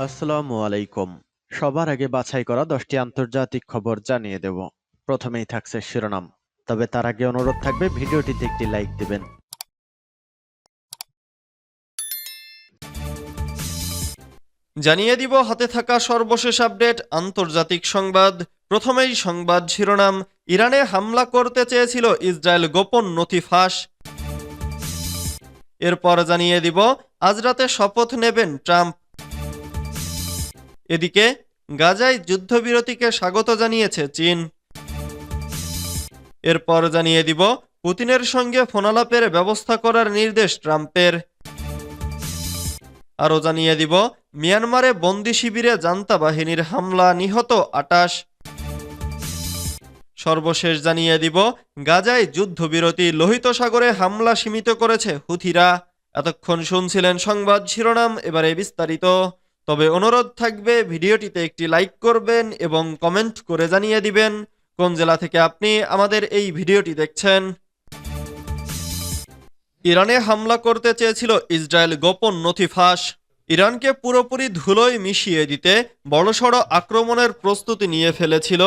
আসসালামু আলাইকুম। সবার আগে বাছাই করা 10টি আন্তর্জাতিক খবর জানিয়ে দেব। প্রথমেই থাকছে শিরোনাম। তবে তার আগে অনুরোধ থাকবে ভিডিওটিতে একটি লাইক দিবেন। জানিয়ে দিব হাতে থাকা সর্বশেষ আপডেট আন্তর্জাতিক সংবাদ। প্রথমেই সংবাদ শিরোনাম, ইরানে হামলা করতে চেয়েছিল ইসরায়েল, গোপন নথি ফাঁস। এরপর জানিয়ে দিব আজ রাতে শপথ নেবেন ট্রাম্প। এদিকে গাজায় যুদ্ধবিরতিকে স্বাগত জানিয়েছে চীন। এরপর জানিয়ে দিব পুতিনের সঙ্গে ফোনালাপের ব্যবস্থা করার নির্দেশ ট্রাম্পের। আরও জানিয়ে দিব মিয়ানমারে বন্দি শিবিরে জান্তা বাহিনীর হামলা, নিহত 28। সর্বশেষ জানিয়ে দিব গাজায় যুদ্ধবিরতি, লোহিত সাগরে হামলা সীমিত করেছে হুথিরা। এতক্ষণ শুনছিলেন সংবাদ শিরোনাম, এবারে বিস্তারিত। তবে অনুরোধ থাকবে ভিডিওটিতে একটি লাইক করবেন এবং কমেন্ট করে জানিয়ে দিবেন কোন জেলা থেকে আপনি আমাদের এই ভিডিওটি দেখছেন। ইরানে হামলা করতে চেয়েছিল ইসরায়েল, গোপন নথি ফাঁস। ইরানকে পুরোপুরি ধুলোয় মিশিয়ে দিতে বড়সড় আক্রমণের প্রস্তুতি নিয়ে ফেলেছিল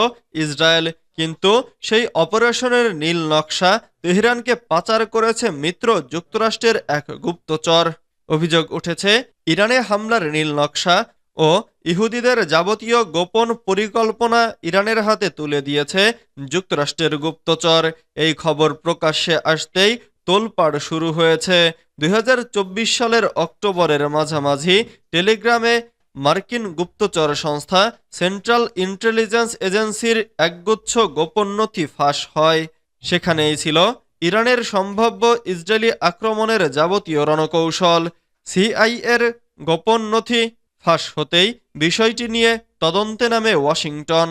ইসরায়েল, কিন্তু সেই অপারেশনের নীল নকশা তেহরানকে পাচার করেছে মিত্র যুক্তরাষ্ট্রের এক গুপ্তচর। অভিযোগ উঠেছে ইরানে হামলার নীল নকশা ও ইহুদিদের যাবতীয় গোপন পরিকল্পনা ইরানের হাতে তুলে দিয়েছে যুক্তরাষ্ট্রের গুপ্তচর। এই খবর প্রকাশ্যে আসতেই তোলপাড় শুরু হয়েছে। 2024 সালের অক্টোবরের মাঝামাঝি টেলিগ্রামে মার্কিন গুপ্তচর সংস্থা সেন্ট্রাল ইন্টেলিজেন্স এজেন্সির একগুচ্ছ গোপন নথি ফাঁস হয়। সেখানেই ছিল ইরানের সম্ভাব্য ইসরায়েলি আক্রমণের যাবতীয় রণকৌশল। সিআইএর গোপন নথি ফাঁস হতেই বিষয়টি নিয়ে তদন্তে নামে ওয়াশিংটন।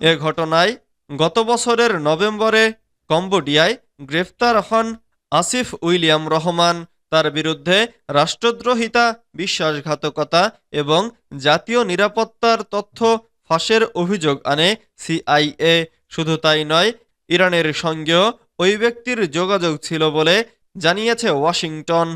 এ ঘটনায় গত বছরের নভেম্বরে কম্বোডিয়ায় গ্রেফতার হন আসিফ উইলিয়াম রহমান। তার বিরুদ্ধে রাষ্ট্রদ্রোহিতা, বিশ্বাসঘাতকতা এবং জাতীয় নিরাপত্তার তথ্য ফাঁসের অভিযোগ আনে সিআইএ। শুধু তাই নয়, ইরানের সঙ্গেও ওই ব্যক্তির যোগাযোগ ছিল বলে জানিয়েছে ওয়াশিংটন।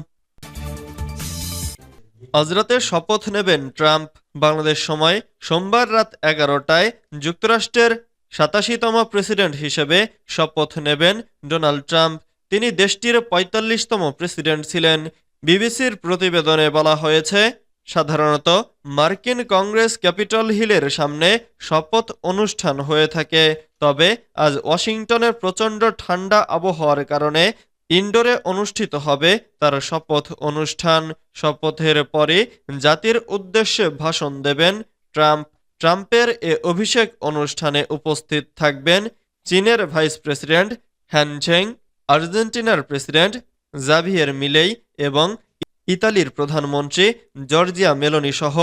আজ রাতে শপথ নেবেন ট্রাম্প। বাংলাদেশ সময় সোমবার রাত 11টায় যুক্তরাষ্ট্রের 87তম প্রেসিডেন্ট হিসেবে শপথ নেবেন ডোনাল্ড ট্রাম্প। তিনি দেশটির 45তম প্রেসিডেন্ট ছিলেন। বিবিসির প্রতিবেদনে বলা হয়েছে, সাধারণত মার্কিন কংগ্রেস ক্যাপিটল হিলের সামনে শপথ অনুষ্ঠান হয়ে থাকে, তবে আজ ওয়াশিংটনের প্রচণ্ড ঠান্ডা আবহাওয়ার কারণে ইনডোরে অনুষ্ঠিত হবে তার শপথ অনুষ্ঠান। শপথের পরে জাতির উদ্দেশ্যে ভাষণ দেবেন ট্রাম্প। ট্রাম্পের এ অভিষেক অনুষ্ঠানে উপস্থিত থাকবেন চীনের ভাইস প্রেসিডেন্ট হ্যান ঝেং, আর্জেন্টিনার প্রেসিডেন্ট জাভিয়ের মিলেই এবং ইতালির প্রধানমন্ত্রী জর্জিয়া মেলোনি সহ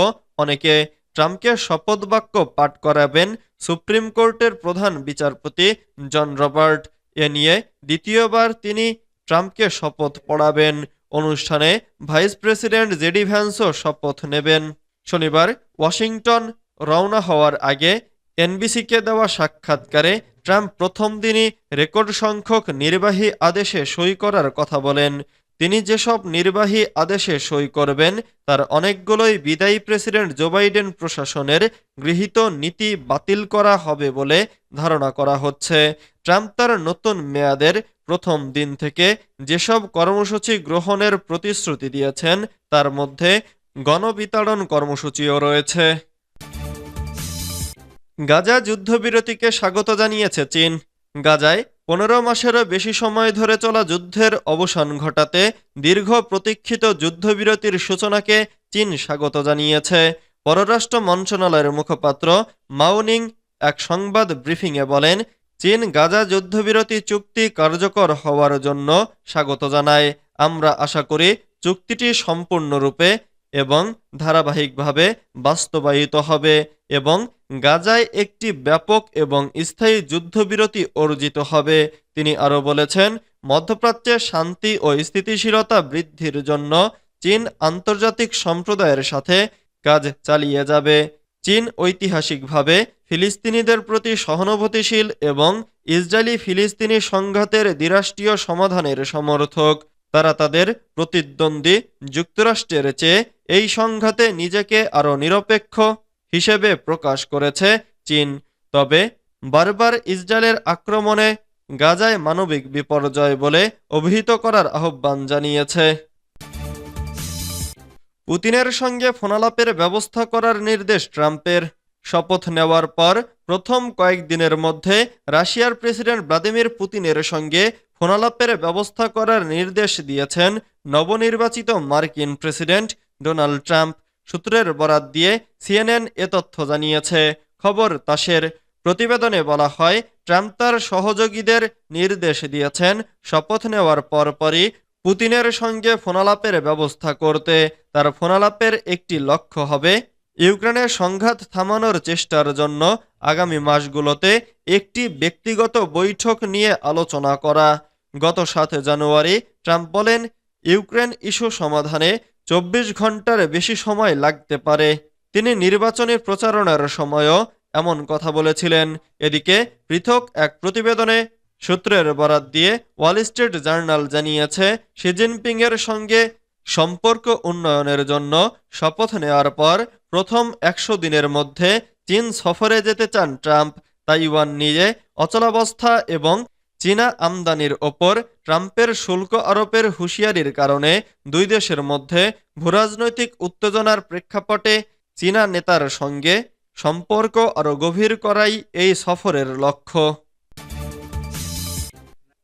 অনেকে। ট্রাম্পকে শপথ বাক্য পাঠ করাবেন সুপ্রিম কোর্টের প্রধান বিচারপতি জন রবার্ট। এ নিয়ে দ্বিতীয়বার তিনি ট্রাম্পকে শপথ পড়াবেন। অনুষ্ঠানে ভাইস প্রেসিডেন্ট জেডি ভ্যান্সও শপথ নেবেন। শনিবার ওয়াশিংটন রওনা হওয়ার আগে এনবিসিকে দেওয়া সাক্ষাৎকারে ট্রাম্প প্রথম দিনই রেকর্ড সংখ্যক নির্বাহী আদেশে সই করার কথা বলেন। তিনি যেসব নির্বাহী আদেশে সই করবেন তার অনেকগুলোই বিদায়ী প্রেসিডেন্ট জো বাইডেন প্রশাসনের গৃহীত নীতি বাতিল করা হবে বলে ধারণা করা হচ্ছে। ট্রাম্প তার নতুন মেয়াদের প্রথম দিন থেকে যেসব কর্মসূচি গ্রহণের প্রতিশ্রুতি দিয়েছেন তার মধ্যে গণবিতাড়ন কর্মসূচিও রয়েছে। গাজা যুদ্ধবিরতিকে স্বাগত জানিয়েছে চীন। গাজায় 15 মাসেরও বেশি সময় ধরে চলা যুদ্ধের অবসান ঘটাতে দীর্ঘ প্রতীক্ষিত যুদ্ধবিরতির সূচনাকে চীন স্বাগত জানিয়েছে। পররাষ্ট্র মন্ত্রণালয়ের মুখপাত্র মাওনিং এক সংবাদ ব্রিফিংয়ে বলেন, চীন গাজা যুদ্ধবিরতি চুক্তি কার্যকর হওয়ার জন্য স্বাগত জানায়। আমরা আশা করি চুক্তিটি সম্পূর্ণরূপে এবং ধারাবাহিকভাবে বাস্তবায়িত হবে এবং গাজায় একটি ব্যাপক এবং স্থায়ী যুদ্ধবিরতি অর্জিত হবে। তিনি আরও বলেছেন, মধ্যপ্রাচ্যে শান্তি ও স্থিতিশীলতা বৃদ্ধির জন্য চীন আন্তর্জাতিক সম্প্রদায়ের সাথে কাজ চালিয়ে যাবে। চীন ঐতিহাসিকভাবে ফিলিস্তিনিদের প্রতি সহানুভূতিশীল এবং ইসরায়েলি ফিলিস্তিনি সংঘাতের দ্বিরাষ্ট্রীয় সমাধানের সমর্থক। তারা তাদের প্রতিদ্বন্দ্বী যুক্তরাষ্ট্রের চেয়ে এই সংঘাতে নিজেকে আরও নিরপেক্ষ হিসেবে প্রকাশ করেছে চীন। তবে বারবার ইসরায়েলের আক্রমণে গাজায় মানবিক বিপর্যয় বলে অভিহিত করার আহ্বান জানিয়েছে। পুতিনের সঙ্গে ফোনালাপের ব্যবস্থা করার নির্দেশ ট্রাম্পের। শপথ নেওয়ার পর প্রথম কয়েকদিনের মধ্যে রাশিয়ার প্রেসিডেন্ট ভ্লাদিমির পুতিনের সঙ্গে ফোনালাপের ব্যবস্থা করার নির্দেশ দিয়েছেন নবনির্বাচিত মার্কিন প্রেসিডেন্ট ডোনাল্ড ট্রাম্প। সূত্রের বরাত দিয়ে সিএনএন এ তথ্য জানিয়েছে। খবর তাসের। প্রতিবেদনে বলা হয়, ট্রাম্প তার সহযোগীদের নির্দেশ দিয়েছেন শপথ নেওয়ার পরপরই পুতিনের সঙ্গে ফোনালাপের ব্যবস্থা করতে। তার ফোনালাপের একটি লক্ষ্য হবে ইউক্রেনের সংঘাত থামানোর চেষ্টার জন্য আগামী মাসগুলোতে একটি ব্যক্তিগত বৈঠক নিয়ে আলোচনা করা। গত ৭ জানুয়ারি ট্রাম্প বলেন, ইউক্রেন ইস্যু সমাধানে ২৪ ঘন্টার বেশি সময় লাগতে পারে। তিনি নির্বাচনী প্রচারণার সময়ও এমন কথা বলেছিলেন। এদিকে পৃথক এক প্রতিবেদনে সূত্রের বরাত দিয়ে ওয়াল স্ট্রিট জার্নাল জানিয়েছে, শি জিনপিংয়ের সঙ্গে সম্পর্ক উন্নয়নের জন্য শপথ নেওয়ার পর প্রথম ১০০ দিনের মধ্যে চীন সফরে যেতে চান ট্রাম্প। তাইওয়ান নিয়ে অচলাবস্থা এবং চীনা আমদানির ওপর ট্রাম্পের শুল্ক আরোপের হুঁশিয়ারির কারণে দুই দেশের মধ্যে ভূরাজনৈতিক উত্তেজনার প্রেক্ষাপটে চীনা নেতার সঙ্গে সম্পর্ক আরও গভীর করাই এই সফরের লক্ষ্য।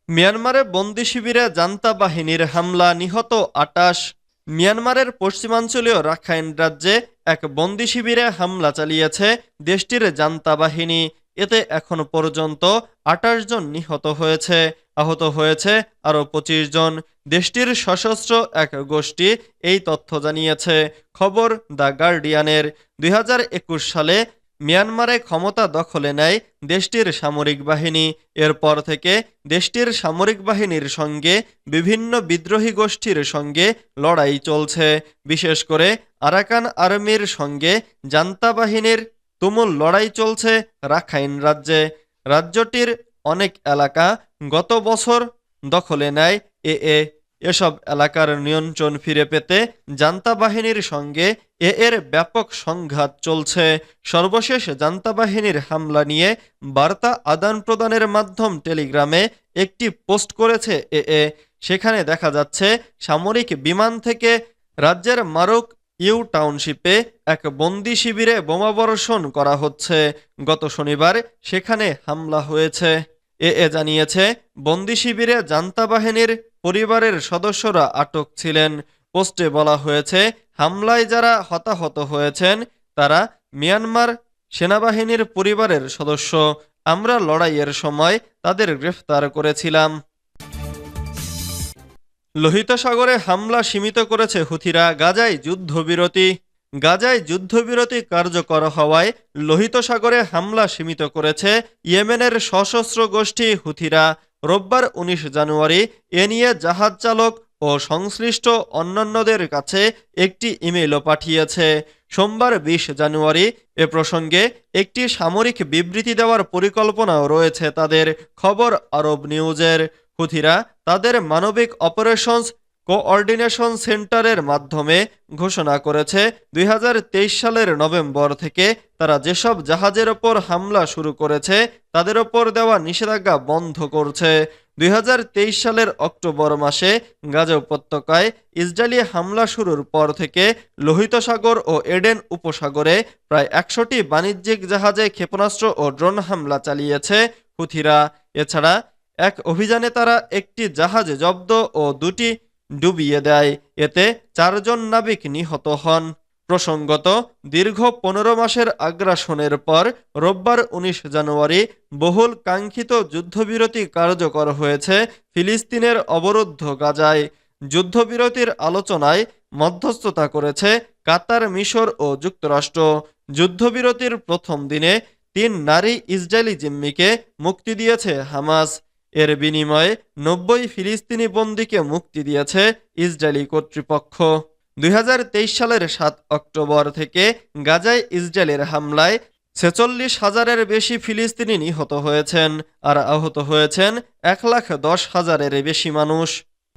মিয়ানমারে বন্দি শিবিরে জান্তা বাহিনীর হামলা, নিহত ২৮। মিয়ানমারের পশ্চিমাঞ্চলীয় রাখাইন রাজ্যে এক বন্দি শিবিরে হামলা চালিয়েছে দেশটির জান্তা বাহিনী। এতে এখন পর্যন্ত ২৮ জন নিহত হয়েছে, আহত হয়েছে আরও ২৫ জন। দেশটির সশস্ত্র এক গোষ্ঠী এই তথ্য জানিয়েছে। খবর দ্য গার্ডিয়ানের। ২০২১ সালে মিয়ানমারে ক্ষমতা দখলে নেয় দেশটির সামরিক বাহিনী। এরপর থেকে দেশটির সামরিক বাহিনীর সঙ্গে বিভিন্ন বিদ্রোহী গোষ্ঠীর সঙ্গে লড়াই চলছে। বিশেষ করে আরাকান আর্মির সঙ্গে জান্তা বাহিনীর তুমুল লড়াই চলছে রাখাইন রাজ্যে। রাজ্যটির অনেক এলাকা গত বছর দখলে নেয় এসব এলাকার নিয়ন্ত্রণ ফিরে পেতে জান্তা বাহিনীর সঙ্গে এর ব্যাপক সংঘাত চলছে। সর্বশেষ জান্তা বাহিনীর হামলা নিয়ে বার্তা আদান প্রদানের মাধ্যম টেলিগ্রামে একটি পোস্ট করেছে সেখানে দেখা যাচ্ছে সামরিক বিমান থেকে রাজ্যের মারুক ইউ টাউনশিপে এক বন্দি শিবিরে বোমাবর্ষণ করা হচ্ছে। গত শনিবার সেখানে হামলা হয়েছে। জানিয়েছে, বন্দি শিবিরে জান্তা বাহিনীর পরিবারের সদস্যরা আটক ছিলেন। পোস্টে বলা হয়েছে, হামলায় যারা হতাহত হয়েছেন তারা মিয়ানমার সেনাবাহিনীর পরিবারের সদস্য। আমরা লড়াইয়ের সময় তাদের গ্রেফতার করেছিলাম। লোহিত সাগরে হামলা সীমিত করেছে হুথিরা, গাজায় যুদ্ধবিরতি। গাজায় যুদ্ধবিরতি কার্যকর হওয়ায় লোহিত সাগরে হামলা সীমিত করেছে ইয়েমেনের সশস্ত্র গোষ্ঠী হুথিরা। রোববার ১৯ জানুয়ারি এ নিয়ে জাহাজ চালক ও সংশ্লিষ্ট অন্যান্যদের কাছে একটি ইমেইলও পাঠিয়েছে। সোমবার ২০ জানুয়ারি এ প্রসঙ্গে একটি সামরিক বিবৃতি দেওয়ার পরিকল্পনাও রয়েছে তাদের। খবর আরব নিউজের। হুথিরা তাদের মানবিক অপারেশনস কোঅর্ডিনেশন সেন্টারের মাধ্যমে ঘোষণা করেছে ২০২৩ সালের নভেম্বর থেকে তারা যেসব জাহাজের ওপর হামলা শুরু করেছে তাদের ওপর দেওয়া নিষেধাজ্ঞা বন্ধ করছে। ২০২৩ সালের অক্টোবর মাসে গাজা উপত্যকায় ইসরায়েলি হামলা শুরুর পর থেকে লোহিত সাগর ও এডেন উপসাগরে প্রায় ১০০টি বাণিজ্যিক জাহাজে ক্ষেপণাস্ত্র ও ড্রোন হামলা চালিয়েছে হুথিরা। এছাড়া এক অভিযানে তারা একটি জাহাজ জব্দ ও ২টি ডুবিয়ে দেয়। এতে ৪ জন নাবিক নিহত হন। প্রসঙ্গত, দীর্ঘ ১৫ মাসের আগ্রাসনের পর রোববার ১৯ জানুয়ারি বহুল কাঙ্ক্ষিত যুদ্ধবিরতি কার্যকর হয়েছে ফিলিস্তিনের অবরুদ্ধ গাজায়। যুদ্ধবিরতির আলোচনায় মধ্যস্থতা করেছে কাতার, মিশর ও যুক্তরাষ্ট্র। যুদ্ধবিরতির প্রথম দিনে ৩ নারী ইসরায়েলি জিম্মিকে মুক্তি দিয়েছে হামাস। এর বিনিময়ে ৯০ ফিলিস্তিনি বন্দীকে মুক্তি দিয়েছে ইসরায়েলি কর্তৃপক্ষ। ২০২৩ সালের ৭ অক্টোবর থেকে গাজায় ইসরায়েলের হামলায় ৪৬,০০০-এর বেশি ফিলিস্তিনি নিহত হয়েছেন আর আহত হয়েছেন ১,১০,০০০-এর বেশি মানুষ।